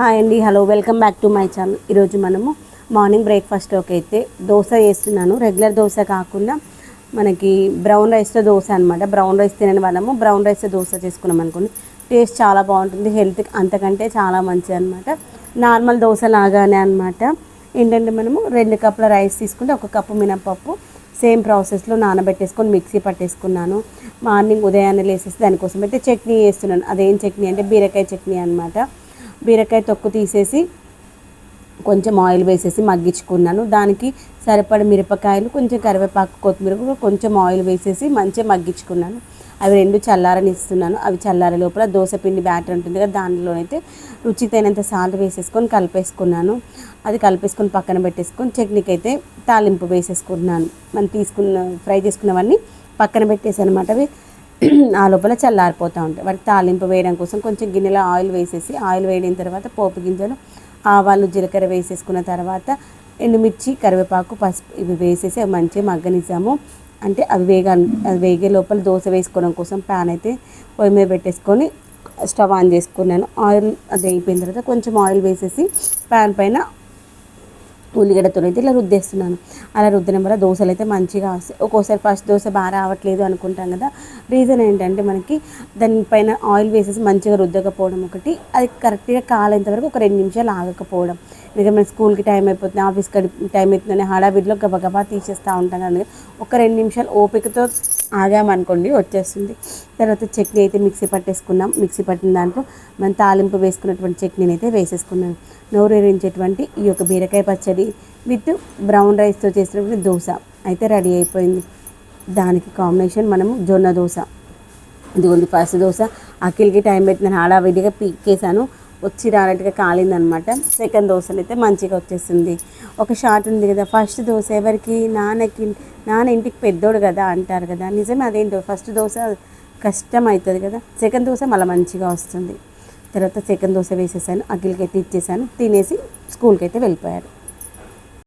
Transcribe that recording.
Hi అండి, hello, welcome back to my channel. ఈరోజు మనము మార్నింగ్ బ్రేక్ఫాస్ట్లోకి అయితే దోశ చేస్తున్నాను. రెగ్యులర్ దోశ కాకుండా మనకి బ్రౌన్ రైస్తో దోశ అనమాట. బ్రౌన్ రైస్ తినని వాళ్ళము బ్రౌన్ రైస్తో దోశ చేసుకున్నాం అనుకోండి, టేస్ట్ చాలా బాగుంటుంది, హెల్త్కి అంతకంటే చాలా మంచిది అనమాట. నార్మల్ దోశ లాగానే అనమాట. ఏంటంటే మనము 2 కప్పుల రైస్ తీసుకుంటే 1 కప్పు మినపప్పు సేమ్ ప్రాసెస్లో నానబెట్టేసుకొని మిక్సీ పట్టేసుకున్నాను. మార్నింగ్ ఉదయాన్నే లేసేసి దానికోసం అయితే చట్నీ చేస్తున్నాను. అదేం చట్నీ అంటే బీరకాయ చట్నీ అనమాట. బీరకాయ తొక్కు తీసేసి కొంచెం ఆయిల్ వేసేసి మగ్గించుకున్నాను. దానికి సరిపడ మిరపకాయలు, కొంచెం కరివేపాకు, కొత్తిమీర కొంచెం ఆయిల్ వేసేసి మంచిగా మగ్గించుకున్నాను. అవి 2 చల్లారనిస్తున్నాను. అవి చల్లారే లోపల దోశ పిండి బ్యాటర్ ఉంటుంది కదా, దానిలోనైతే రుచికి తగినంత సాల్ట్ వేసేసుకొని కలిపేసుకున్నాను. అది కలిపేసుకొని పక్కన పెట్టేసుకొని చట్నీకి అయితే తాలింపు వేసేసుకున్నాను. మనం ఫ్రై చేసుకున్నవన్నీ పక్కన పెట్టేసి అనమాట. అవి ఆ లోపల చల్లారిపోతూ ఉంటాయి. వాటికి తాలింపు వేయడం కోసం కొంచెం గిన్నెలో ఆయిల్ వేసేసి, ఆయిల్ వేడిన తర్వాత పోపు గింజలు, ఆవాలు, జీలకర్ర వేసేసుకున్న తర్వాత ఎండుమిర్చి, కరివేపాకు, పసుపు ఇవి వేసేసి అవి మంచిగా మగ్గనిద్దాము. అంటే అవి వేగే లోపల దోశ వేసుకోవడం కోసం ప్యాన్ అయితే పొయ్యి మీద పెట్టేసుకొని స్టవ్ ఆన్ చేసుకున్నాను. ఆయిల్ అది అయిపోయిన తర్వాత కొంచెం ఆయిల్ వేసేసి ప్యాన్ పైన ఉల్లిగడ్డతో అయితే ఇలా రుద్దేస్తున్నాను. అలా రుద్దడం వల్ల దోశలు అయితే మంచిగా వస్తాయి. ఒక్కోసారి ఫస్ట్ దోశ బాగా రావట్లేదు అనుకుంటాం కదా, రీజన్ ఏంటంటే మనకి దానిపైన ఆయిల్ వేసేసి మంచిగా రుద్దకపోవడం ఒకటి, అది కరెక్ట్గా కాలేంత వరకు ఒక 2 నిమిషాలు ఆగకపోవడం. ఎందుకంటే మన స్కూల్కి టైం అయిపోతుంది, ఆఫీస్కి టైం అవుతుందని హడావిడిలో గబగబా తీసేస్తూ ఉంటాం కానీ ఒక 2 నిమిషాలు ఓపికతో ఆగామనుకోండి వచ్చేస్తుంది. తర్వాత చట్నీ అయితే మిక్సీ పట్టేసుకున్నాం. మిక్సీ పట్టిన దాంట్లో మనం తాలింపు వేసుకున్నటువంటి చట్నీని అయితే వేసేసుకున్నాను. నోరూరించేటువంటి ఈ యొక్క బీరకాయ పచ్చడి విత్ బ్రౌన్ రైస్తో చేసినటువంటి దోశ అయితే రెడీ అయిపోయింది. దానికి కాంబినేషన్ మనము జొన్న దోశ. ఇదిగోండి ఫస్ట్ దోశ అఖిల్కి టైం పెట్టిన హడావిడిగా పీకేసాను, వచ్చి రానట్టుగా కాలిందనమాట. సెకండ్ దోశలు అయితే మంచిగా వచ్చేసింది. ఒక షార్ట్ ఉంది కదా, ఫస్ట్ దోశ ఎవరికి, నాన్న ఇంటికి పెద్దోడు కదా అంటారు కదా, నిజమే. అదేంటో ఫస్ట్ దోశ కష్టం అవుతుంది కదా, సెకండ్ దోశ మళ్ళీ మంచిగా వస్తుంది. తర్వాత సెకండ్ దోశ వేసేసాను, అఖిల్కి అయితే ఇచ్చేసాను, తినేసి స్కూల్కి అయితే వెళ్ళిపోయారు.